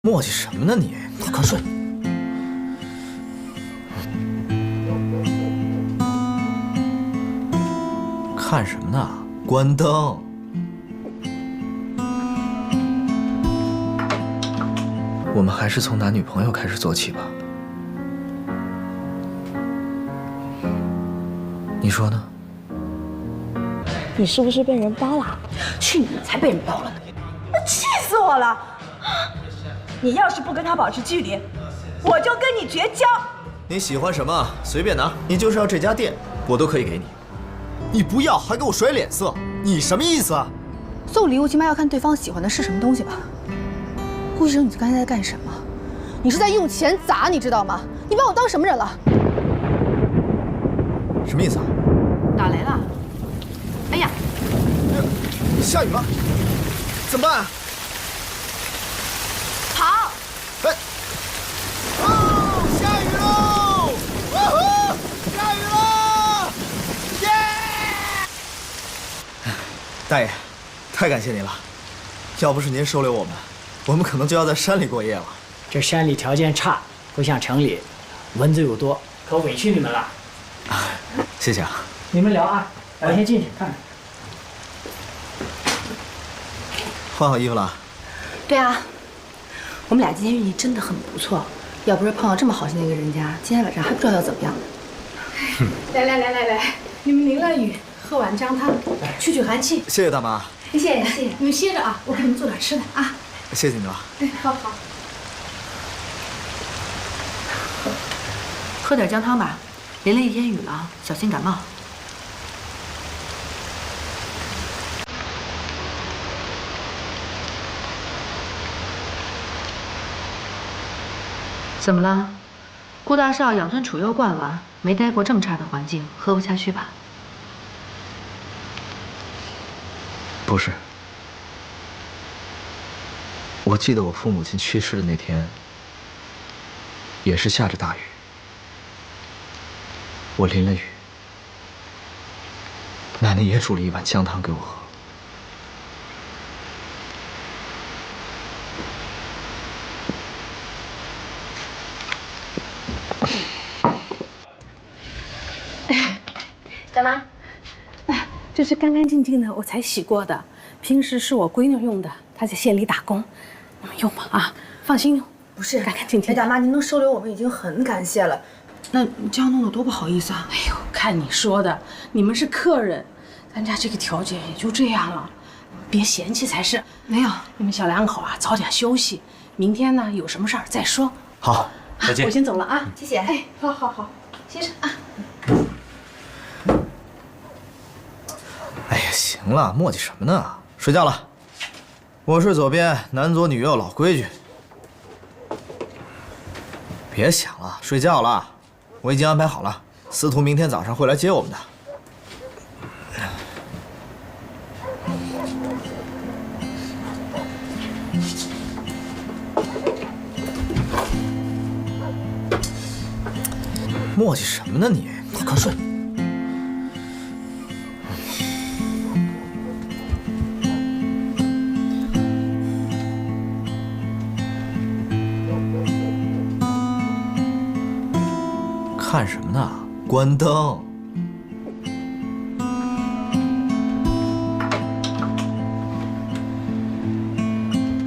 磨叽什么呢你？快睡！看什么呢？关灯。我们还是从男女朋友开始做起吧。你说呢？你是不是被人包了？去你才被人包了呢！气死我了！你要是不跟他保持距离，我就跟你绝交。你喜欢什么随便拿，你就是要这家店，我都可以给你。你不要还给我甩脸色，你什么意思啊？送礼物起码要看对方喜欢的是什么东西吧？顾医生，你刚才在干什么？你是在用钱砸，你知道吗？你把我当什么人了？什么意思啊？打雷了！哎呀，下雨了，怎么办？跑！哎！哦，下雨喽！哇呼，下雨了！耶！大爷，太感谢您了，要不是您收留我们，我们可能就要在山里过夜了。这山里条件差，不像城里，蚊子又多，可委屈你们了。谢谢啊。你们聊啊，我先进去看看。换好衣服了。对啊，我们俩今天运气真的很不错，要不是碰到这么好心的一个人家，今天晚上还不知道要怎么样。来，你们淋了雨，喝碗姜汤，去寒气。谢谢大妈。谢谢，你们歇着啊，我给你们做点吃的啊。谢谢你了。哎，好。喝点姜汤吧，淋了一天雨了，小心感冒。怎么了？顾大少养尊处优惯了，没待过这么差的环境，喝不下去吧？不是，我记得我父母亲去世的那天，也是下着大雨，我淋了雨，奶奶也煮了一碗姜汤给我喝。大妈，哎，这是干干净净的，我才洗过的。平时是我闺女用的，她在县里打工，你们用吧啊，放心用。不是，干干净净。大妈，您能收留我们已经很感谢了。那你这样弄得多不好意思啊！哎呦，看你说的，你们是客人，咱家这个条件也就这样了，别嫌弃才是。没有，你们小两口啊，早点休息，明天呢有什么事儿再说。好，再见。我先走了啊，谢谢。哎，好，歇着啊。哎呀，行了，磨叽什么呢？睡觉了。我睡左边，男左女右，老规矩。别想了，睡觉了。我已经安排好了，司徒明天早上会来接我们的。磨叽什么呢你？快睡！看什么呢？关灯。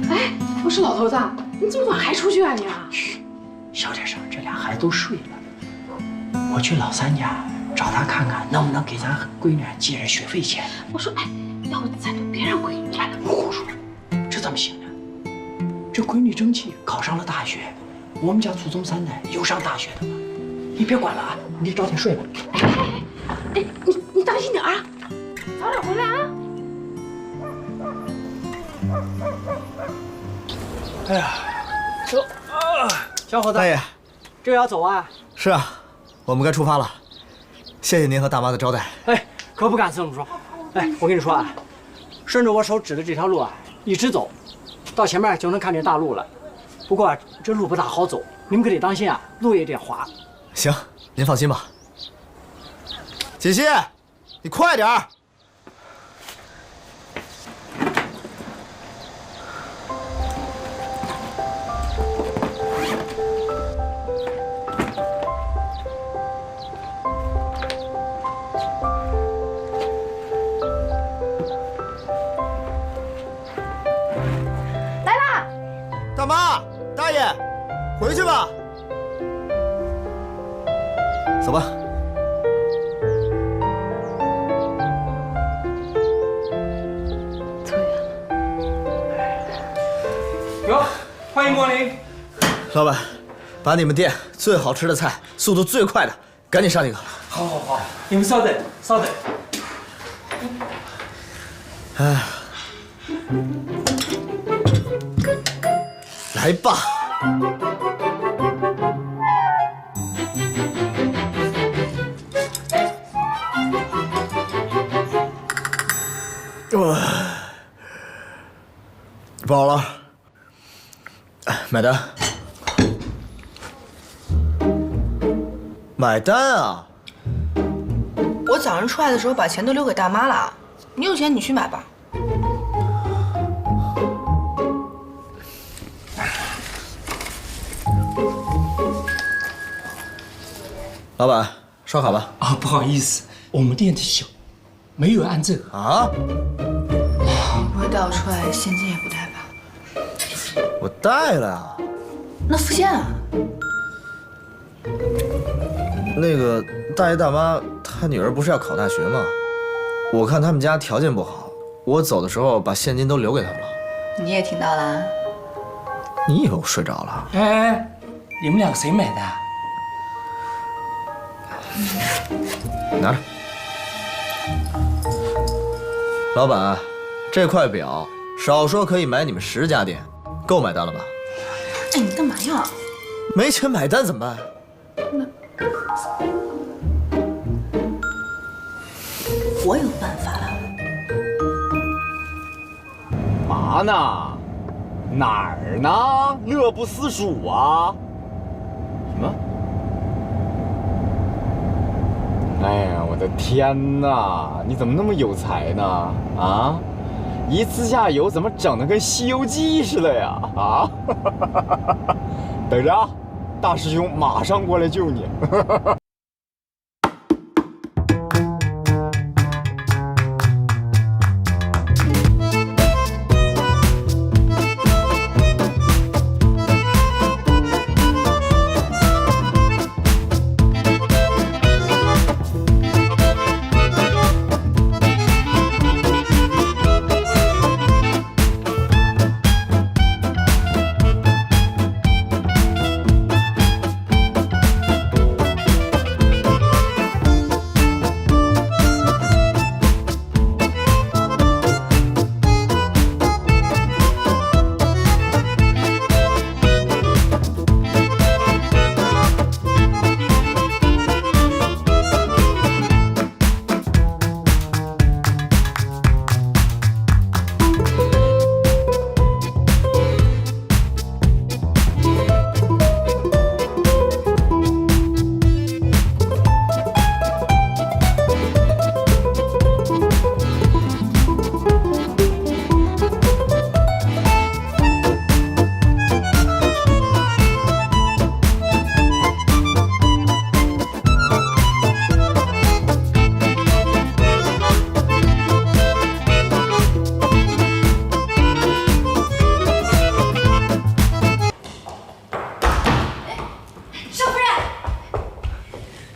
哎，我说老头子，你这么晚还出去啊你啊？嘘，小点声，这俩孩子都睡了。我去老三家找他看看，能不能给咱闺女借点学费钱。我说，哎，要不咱就别让闺女来了。胡说，这怎么行呢？这闺女争气，考上了大学，我们家祖宗三代有上大学的吗？你别管了啊，你早点睡吧。哎，你当心点啊，早点回来啊。哎呀，走啊，小伙子，大爷，这要走啊？是啊，我们该出发了。谢谢您和大妈的招待。哎，可不敢这么说。哎，我跟你说啊，顺着我手指的这条路啊，一直走，到前面就能看见大路了。不过这路不大好走，你们可得当心啊，路也有点滑。行，您放心吧。锦溪，你快点儿！大妈、大爷，回去吧。走吧。哟，欢迎光临。老板，把你们店最好吃的菜，速度最快的，赶紧上一个。好，你们稍等。哎，来吧。饱了，买单。买单啊！我早上出来的时候把钱都留给大妈了，你有钱你去买吧。老板，烧烤吧。啊，不好意思，我们店的小，没有按这个。啊？你不会带我出来现金也不带吧？我带了啊。那付现啊？那个大爷大妈，他女儿不是要考大学吗？我看他们家条件不好，我走的时候把现金都留给他们了。你也听到了？你以为我睡着了？哎，你们两个谁买的？拿着。老板，这块表少说可以买你们10家店，够买单了吧？哎，你干嘛呀？没钱买单怎么办？我有办法了。嘛呢？哪儿呢？乐不思蜀啊！什么？哎呀，我的天哪！你怎么那么有才呢？啊，一自驾游怎么整得跟《西游记》似的呀？啊！等着啊，大师兄马上过来救你。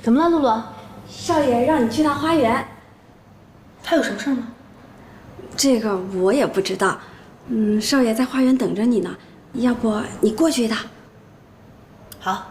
怎么了，露露？少爷让你去趟花园。他有什么事吗？这个我也不知道。少爷在花园等着你呢，要不你过去一趟？好。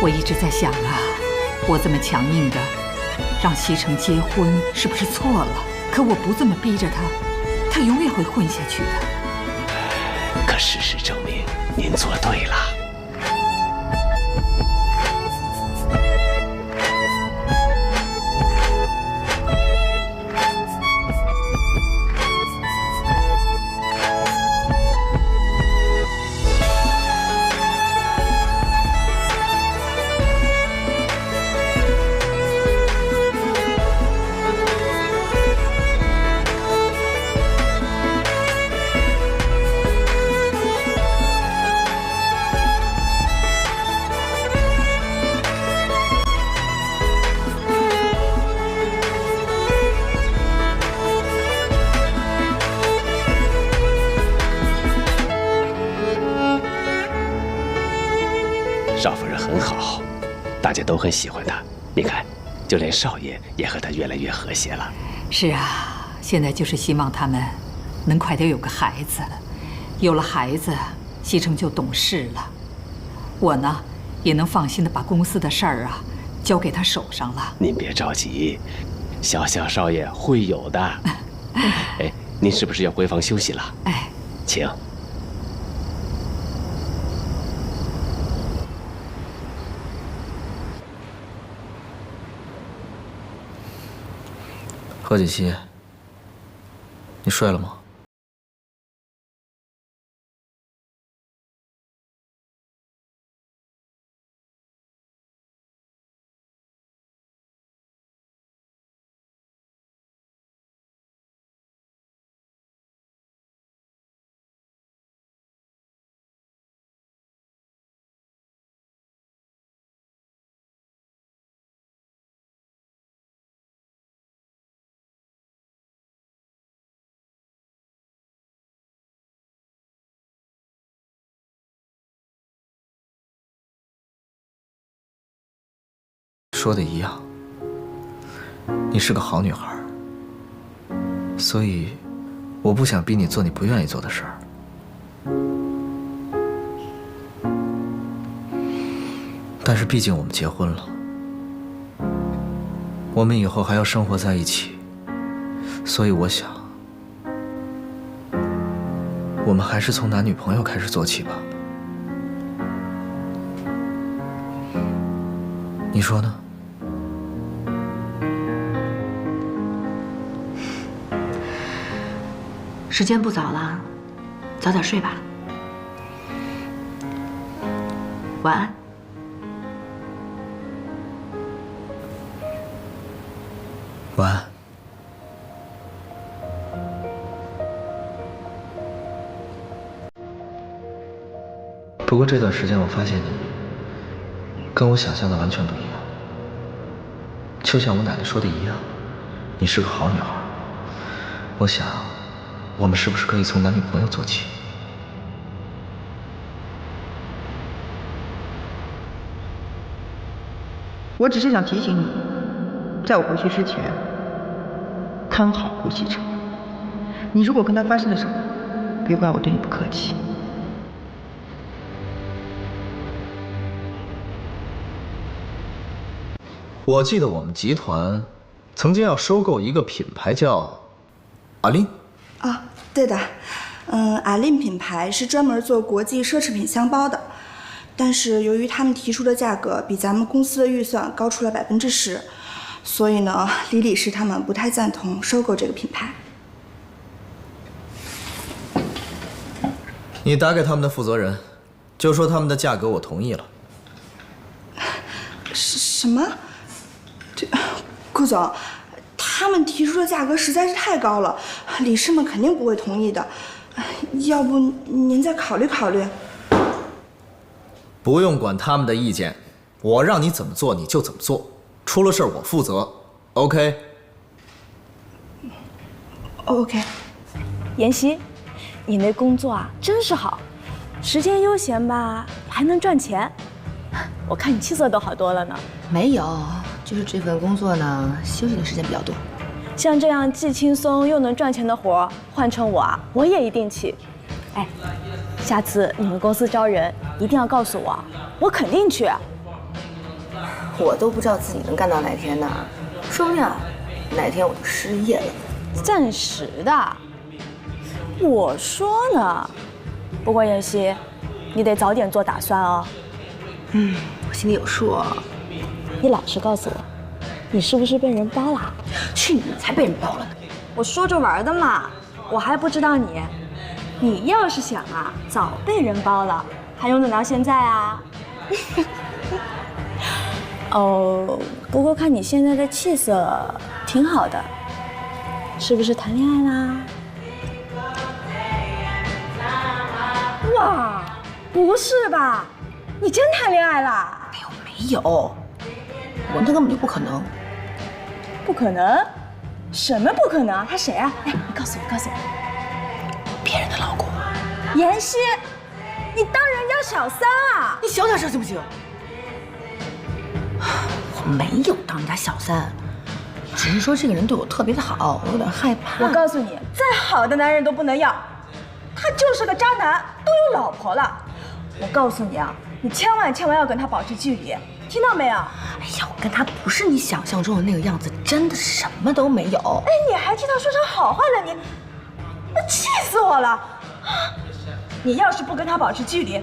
我一直在想啊，我这么强硬的让西城结婚是不是错了？可我不这么逼着他，他永远会混下去的。可事实证明，您做对了。少夫人很好，大家都很喜欢她。你看，就连少爷也和她越来越和谐了。是啊，现在就是希望他们能快点有个孩子，有了孩子，西城就懂事了。我呢，也能放心的把公司的事儿啊交给他手上了。您别着急，小少爷会有的。哎，您是不是要回房休息了？哎，请。何锦溪，你睡了吗？说的一样，你是个好女孩，所以我不想逼你做你不愿意做的事儿。但是毕竟我们结婚了，我们以后还要生活在一起，所以我想，我们还是从男女朋友开始做起吧。你说呢？时间不早了，早点睡吧。晚安。晚安。不过这段时间我发现你跟我想象的完全不一样，就像我奶奶说的一样，你是个好女孩。我想，我们是不是可以从男女朋友做起？我只是想提醒你，在我回去之前，看好顾西城。你如果跟他发生了什么，别怪我对你不客气。我记得我们集团曾经要收购一个品牌叫阿琳。啊，对的，阿琳品牌是专门做国际奢侈品箱包的，但是由于他们提出的价格比咱们公司的预算高出了10%，所以呢，李理事他们不太赞同收购这个品牌。你打给他们的负责人，就说他们的价格我同意了。什么？这，顾总，他们提出的价格实在是太高了，理事们肯定不会同意的。要不您再考虑考虑？不用管他们的意见，我让你怎么做你就怎么做，出了事儿我负责。OK？ OK。妍希，你那工作啊真是好，时间悠闲吧，还能赚钱。我看你气色都好多了呢。没有，就是这份工作呢，休息的时间比较多。像这样既轻松又能赚钱的活，换成我啊，我也一定去。哎，下次你们公司招人一定要告诉我，我肯定去。我都不知道自己能干到哪天呢，说不定啊，哪天我就失业了。暂时的。我说呢，不过妍希，你得早点做打算哦。我心里有数。你老实告诉我，你是不是被人包了？去你才被人包了呢！我说着玩的嘛，我还不知道你。你要是想啊，早被人包了，还用得着现在啊？哦，不过看你现在的气色，挺好的，是不是谈恋爱啦？哇，不是吧？你真谈恋爱啦？没有，我那根本就不可能。不可能？什么不可能啊？他谁啊？哎，你告诉我，告诉我。别人的老公。妍希，你当人家小三啊？你小点声行不行？我没有当人家小三，只是说这个人对我特别的好，我有点害怕。我告诉你，再好的男人都不能要，他就是个渣男，都有老婆了。我告诉你啊，你千万要跟他保持距离，听到没有？哎呀，我跟他不是你想象中的那个样子，真的什么都没有。哎，你还替他说上好话了，你，那气死我了！你要是不跟他保持距离，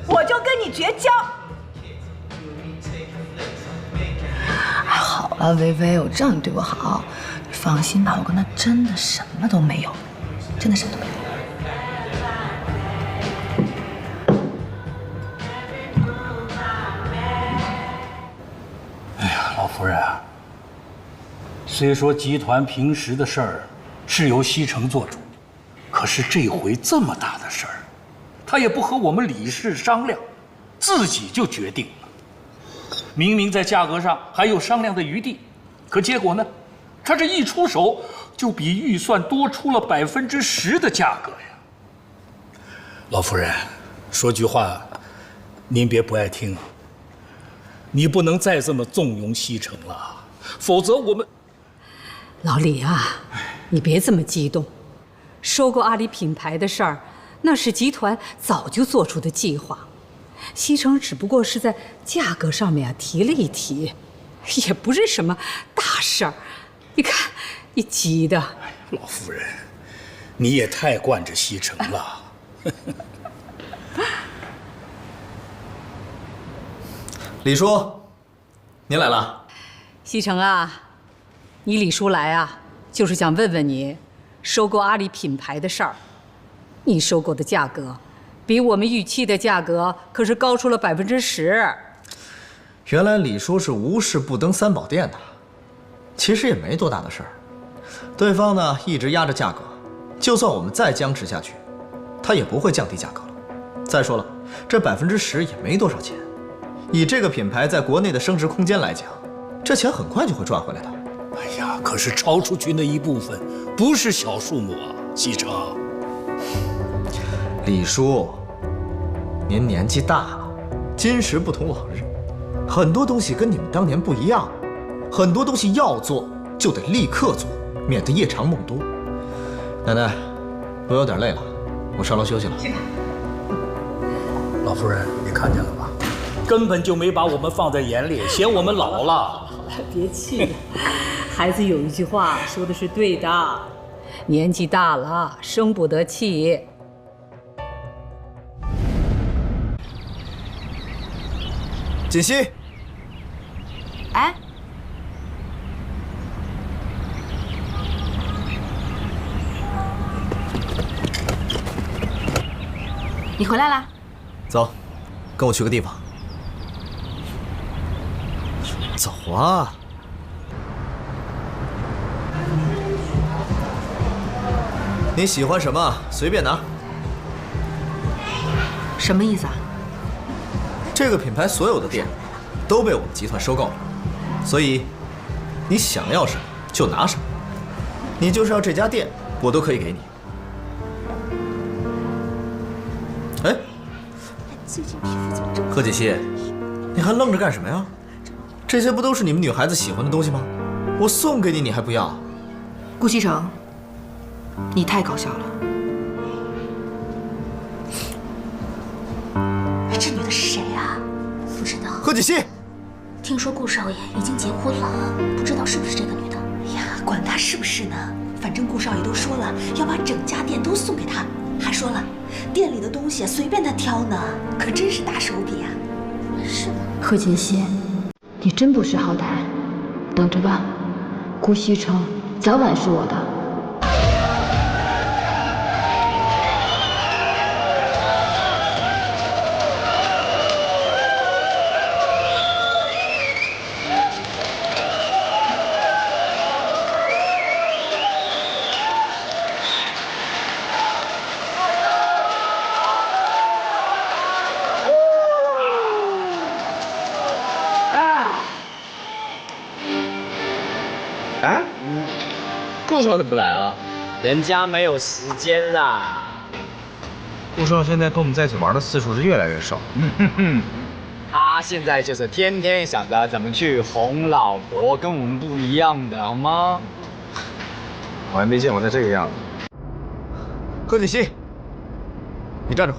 我就跟你绝交。好了，薇薇，我知道你对我好，你放心吧，我跟他真的什么都没有，真的什么都没有。哎呀，老夫人啊，虽说集团平时的事儿是由西城做主，可是这回这么大的事儿，他也不和我们理事商量，自己就决定了。明明在价格上还有商量的余地，可结果呢，他这一出手就比预算多出了10%的价格呀。老夫人，说句话，您别不爱听啊。你不能再这么纵容西城了，否则我们……老李啊，你别这么激动。收购阿里品牌的事儿，那是集团早就做出的计划。西城只不过是在价格上面提了一提，也不是什么大事儿。你看，你急的。老夫人，你也太惯着西城了。李叔，您来了。西城啊，你李叔来啊，就是想问问你，收购阿里品牌的事儿。你收购的价格，比我们预期的价格可是高出了10%。原来李叔是无事不登三宝殿的，其实也没多大的事儿。对方呢一直压着价格，就算我们再僵持下去，他也不会降低价格了。再说了，这10%也没多少钱。以这个品牌在国内的升值空间来讲，这钱很快就会赚回来的。哎呀，可是超出去那一部分不是小数目啊，西城。李叔，您年纪大了，今时不同往日，很多东西跟你们当年不一样，很多东西要做就得立刻做，免得夜长梦多。奶奶，我有点累了，我上楼休息了。老夫人，你看见了吧？根本就没把我们放在眼里，嫌我们老了。别气，孩子有一句话说的是对的，年纪大了生不得气。锦溪，哎，你回来啦？走，跟我去个地方。走啊！你喜欢什么随便拿。什么意思啊？这个品牌所有的店都被我们集团收购了，所以你想要什么就拿什么。你就是要这家店，我都可以给你。哎，贺锦溪，你还愣着干什么呀？这些不都是你们女孩子喜欢的东西吗？我送给你，你还不要？顾西城，你太搞笑了。这女的是谁啊？不知道。贺锦溪，听说顾少爷已经结婚了，不知道是不是这个女的。呀，管他是不是呢，反正顾少爷都说了要把整家店都送给他，还说了店里的东西随便他挑呢，可真是大手笔啊。是的。贺锦熙，你真不识好歹，等着吧，顾西城早晚是我的。哎，顾少怎么不来啊？人家没有时间啦。顾少现在跟我们在一起玩的次数是越来越少。他现在就是天天想着怎么去哄老婆，跟我们不一样的，好吗？我还没见过他这个样子。贺锦熙，你站住！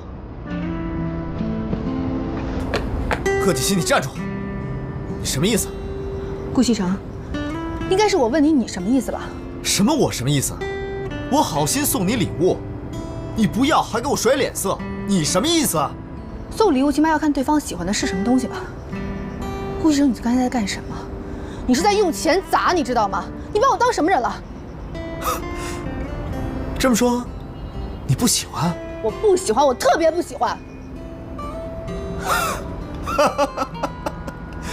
贺锦熙，你站住！你什么意思？顾西城，应该是我问你，你什么意思吧？什么我什么意思？我好心送你礼物，你不要还给我甩脸色，你什么意思啊？送礼物起码要看对方喜欢的是什么东西吧？顾西城，你刚才在干什么？你是在用钱砸，你知道吗？你把我当什么人了？这么说，你不喜欢？我不喜欢，我特别不喜欢。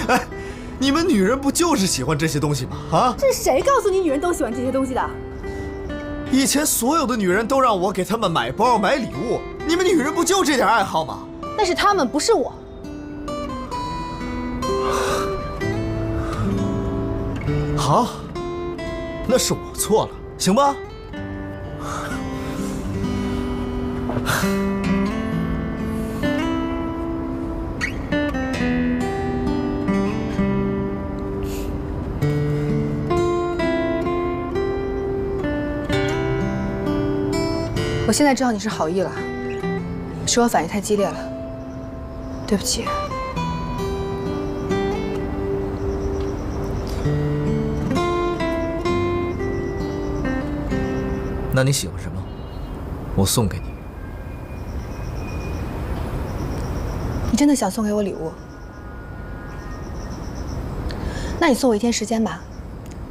哎，你们女人不就是喜欢这些东西吗？啊？这是谁告诉你女人都喜欢这些东西的？以前所有的女人都让我给她们买包买礼物，你们女人不就这点爱好吗？那是她们，不是我。好，那是我错了，行吧？我现在知道你是好意了，是我反应太激烈了，对不起。那你喜欢什么？我送给你。你真的想送给我礼物？那你送我1天时间吧，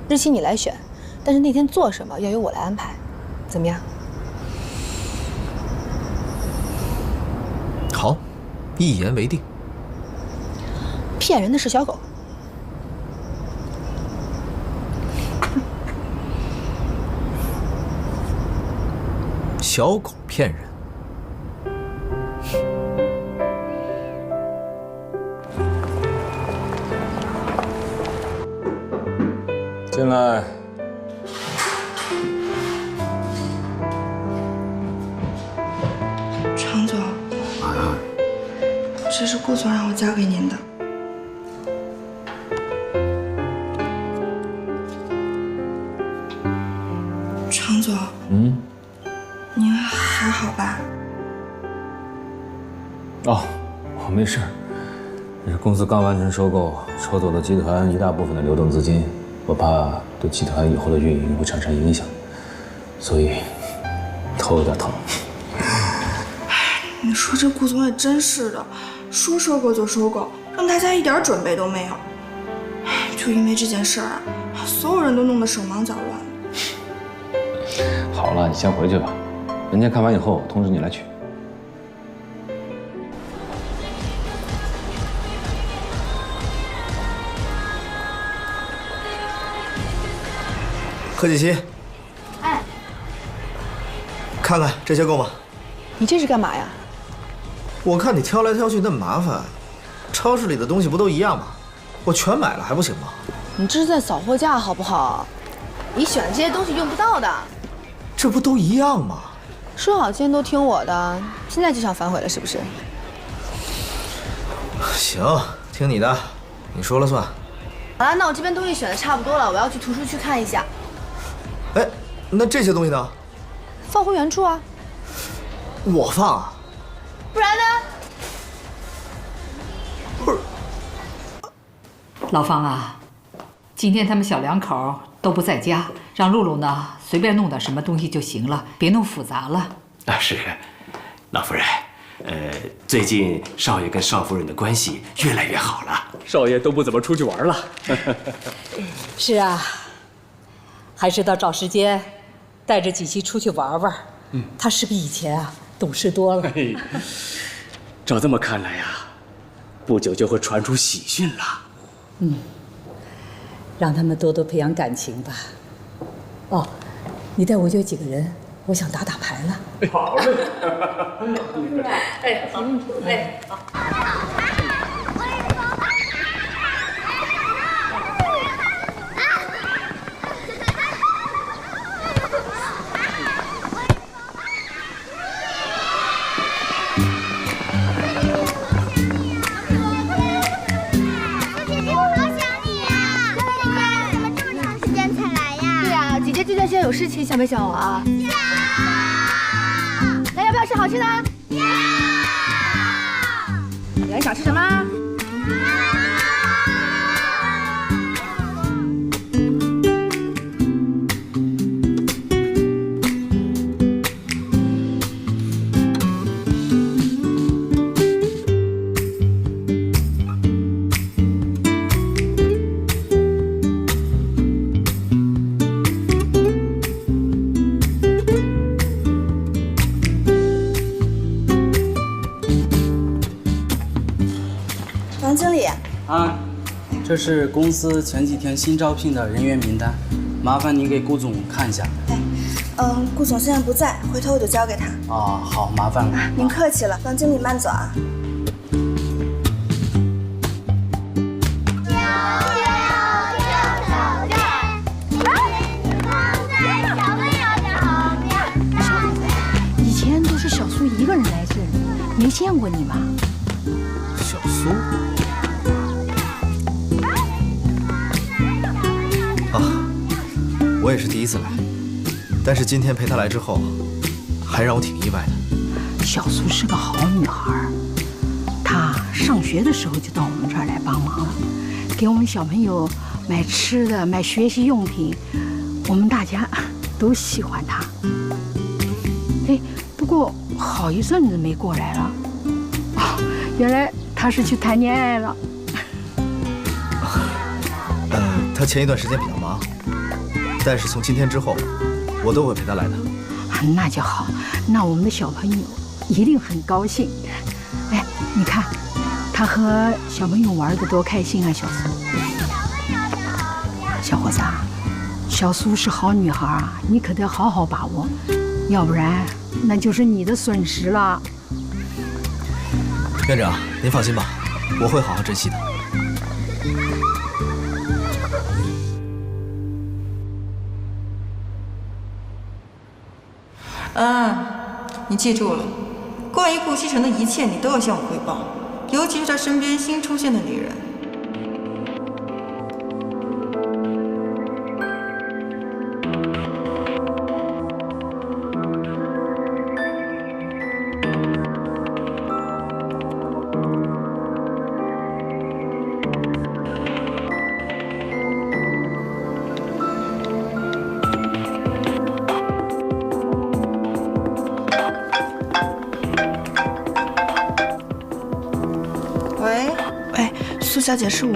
日期你来选，但是那天做什么要由我来安排，怎么样？好，一言为定。骗人的是小狗。小狗骗人。进来。常总，这是顾总让我交给您的。常总，您还好吧？哦，我没事。这公司刚完成收购，抽走了集团一大部分的流动资金，我怕对集团以后的运营会产生影响，所以头有点疼。你说这顾总也真是的，说收购就收购，让大家一点准备都没有。就因为这件事儿啊，所有人都弄得手忙脚乱。好了，你先回去吧，人家看完以后通知你来取。贺锦熙，哎，看看这些够吗？你这是干嘛呀？我看你挑来挑去那么麻烦，超市里的东西不都一样吗？我全买了还不行吗？你这是在扫货架好不好？你选的这些东西用不到的。这不都一样吗？说好今天都听我的，现在就想反悔了是不是？行，听你的，你说了算。好了，那我这边东西选的差不多了，我要去图书区看一下。哎，那这些东西呢？放回原处啊。我放啊？不然呢？不是，老方啊，今天他们小两口都不在家，让露露呢随便弄点什么东西就行了，别弄复杂了。啊，是，老夫人，最近少爷跟少夫人的关系越来越好了，少爷都不怎么出去玩了。是啊，还是得找时间带着锦溪出去玩玩。他是比以前啊懂事多了。照这么看来呀，不久就会传出喜讯了。让他们多多培养感情吧。哦，你带我约几个人，我想打打牌了。好嘞。哎，好，哎，好。有事情想没想我啊？那要不要吃好吃的？你还想吃什么？王经理，啊，这是公司前几天新招聘的人员名单，麻烦您给顾总看一下。顾总现在不在，回头我就交给他。啊，好，麻烦了。您客气了，王经理慢走啊。以前都是小苏一个人来这里，没见过你吗？小苏。啊，我也是第一次来，但是今天陪她来之后，还让我挺意外的。小苏是个好女孩，她上学的时候就到我们这儿来帮忙了，给我们小朋友买吃的、买学习用品，我们大家都喜欢她。哎，不过好一阵子没过来了，原来她是去谈恋爱了。她前一段时间比较忙，但是从今天之后，我都会陪她来的。那就好，那我们的小朋友一定很高兴。哎，你看，他和小朋友玩得多开心啊，小苏。小伙子啊，小苏是好女孩啊，你可得好好把握，要不然那就是你的损失了。院长，您放心吧，我会好好珍惜的。你记住了，关于顾西城的一切，你都要向我汇报，尤其是他身边新出现的女人。苏小姐，是我。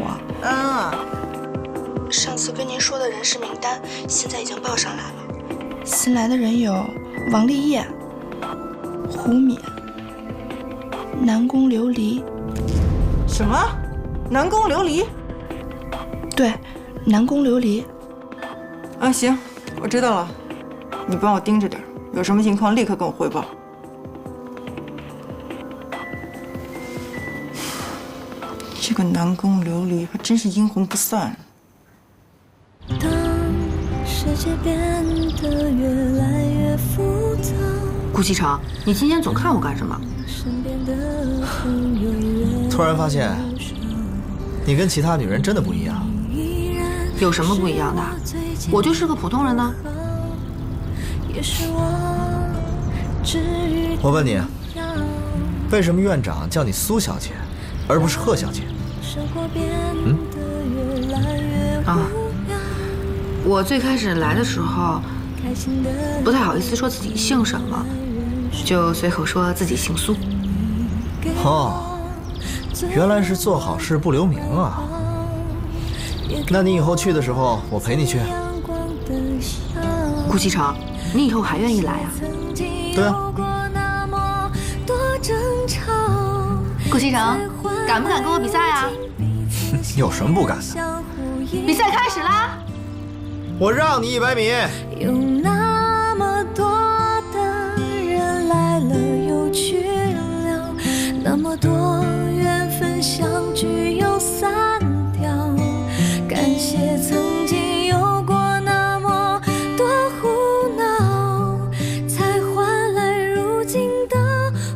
上次跟您说的人事名单现在已经报上来了，新来的人有王立业、胡敏、南宫琉璃。什么？南宫琉璃？对，南宫琉璃。行，我知道了，你帮我盯着点，有什么情况立刻跟我汇报。这个南宫琉璃还真是阴魂不散。当世界变得越来越复杂，顾西城，你今天总看我干什么？突然发现，你跟其他女人真的不一样。有什么不一样的？我就是个普通人呢。我问你，为什么院长叫你苏小姐，而不是贺小姐？啊，我最开始来的时候，不太好意思说自己姓什么，就随口说自己姓苏。哦，原来是做好事不留名啊。那你以后去的时候，我陪你去。顾西城，你以后还愿意来啊？对啊。顾西城，敢不敢跟我比赛啊？有什么不敢的？比赛开始啦！我让你100米。有那么多的人来了又去了，那么多缘分相聚又散掉。感谢曾经有过那么多胡闹，才换来如今的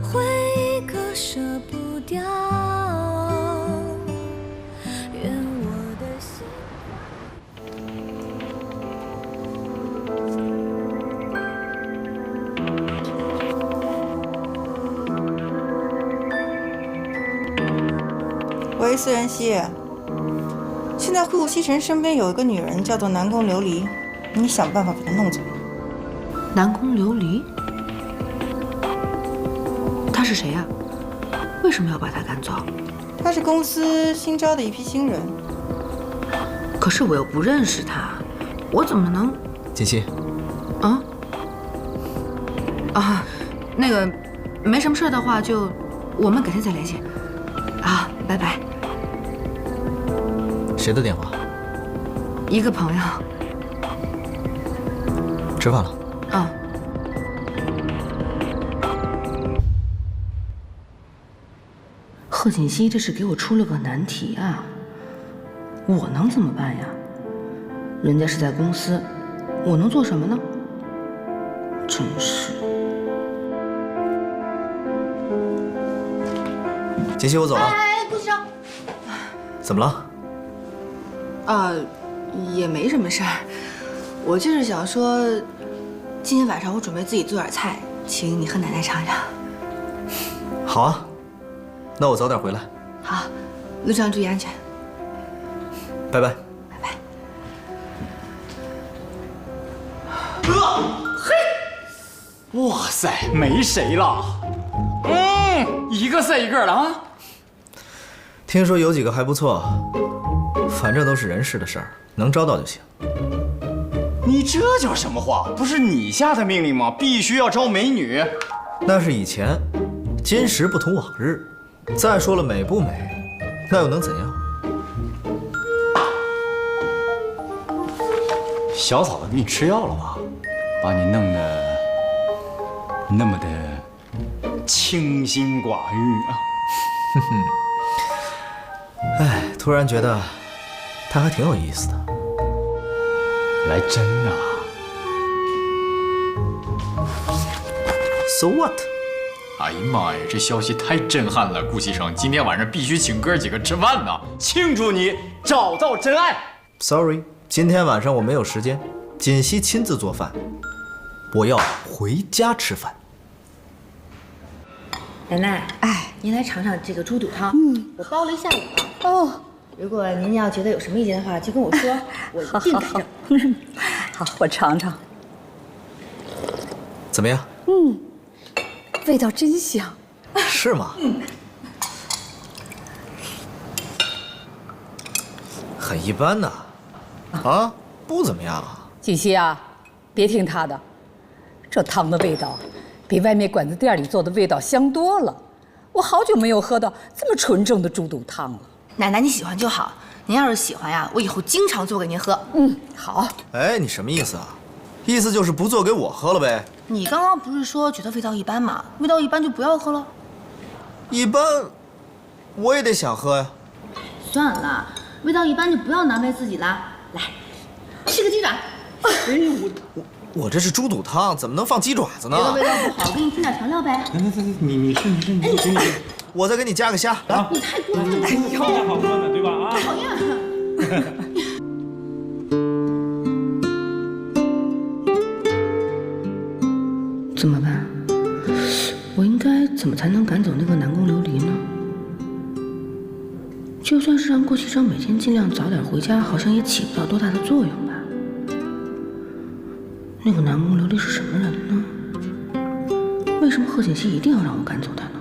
回忆，割舍不掉。愿我的心。喂，思源熙，现在顾西尘身边有一个女人叫做南宫琉璃，你想办法把她弄走。南宫琉璃，他是谁呀？为什么要把他赶走？她是公司新招的一批新人。可是我又不认识他，我怎么能？锦溪。那个，没什么事的话就，我们改天再联系。啊，拜拜。谁的电话？一个朋友。吃饭了。贺锦熙这是给我出了个难题啊！我能怎么办呀？人家是在公司，我能做什么呢？真是。锦溪，我走了。哎，顾西城。怎么了？也没什么事儿，我就是想说，今天晚上我准备自己做点菜，请你和奶奶尝尝。好啊，那我早点回来。好，路上注意安全。拜拜。哇塞，没谁了。一个赛一个的啊。听说有几个还不错，反正都是人事的事儿，能招到就行。你这叫什么话？不是你下的命令吗？必须要招美女。那是以前，今时不同往日。再说了，美不美，那又能怎样？小嫂子给你吃药了吧？把你弄得那么的清心寡欲啊！哼哼。哎，突然觉得他还挺有意思的。来真啊 ？So what？ 哎呀妈呀，这消息太震撼了！顾西城，今天晚上必须请哥几个吃饭呐，庆祝你找到真爱。Sorry， 今天晚上我没有时间，锦溪亲自做饭，我要回家吃饭。奶奶，您来尝尝这个猪肚汤，我煲了一下午了。哦，如果您要觉得有什么意见的话，就跟我说，我一定改正。好，我尝尝。怎么样？味道真香。是吗？很一般呐。啊，不怎么样啊。锦溪啊，别听他的，这汤的味道比外面馆子店里做的味道香多了。我好久没有喝到这么纯正的猪肚汤了。奶奶，你喜欢就好。您要是喜欢呀，我以后经常做给您喝。好。哎，你什么意思啊？意思就是不做给我喝了呗？你刚刚不是说觉得味道一般吗？味道一般就不要喝了。一般，我也得想喝呀。算了，味道一般就不要难为自己了。来，吃个鸡爪。哎，我这是猪肚汤，怎么能放鸡爪子呢？觉得味道不好，我给你添点调料呗。来，你吃，我再给你加个虾。来，你太过分了。哎呦，好喝呢，对吧？啊，讨厌。怎么办？我应该怎么才能赶走那个南宫琉璃呢？就算是让顾西城每天尽量早点回家，好像也起不到多大的作用吧。那个男工刘丽是什么人呢？为什么贺锦熙一定要让我赶走他呢？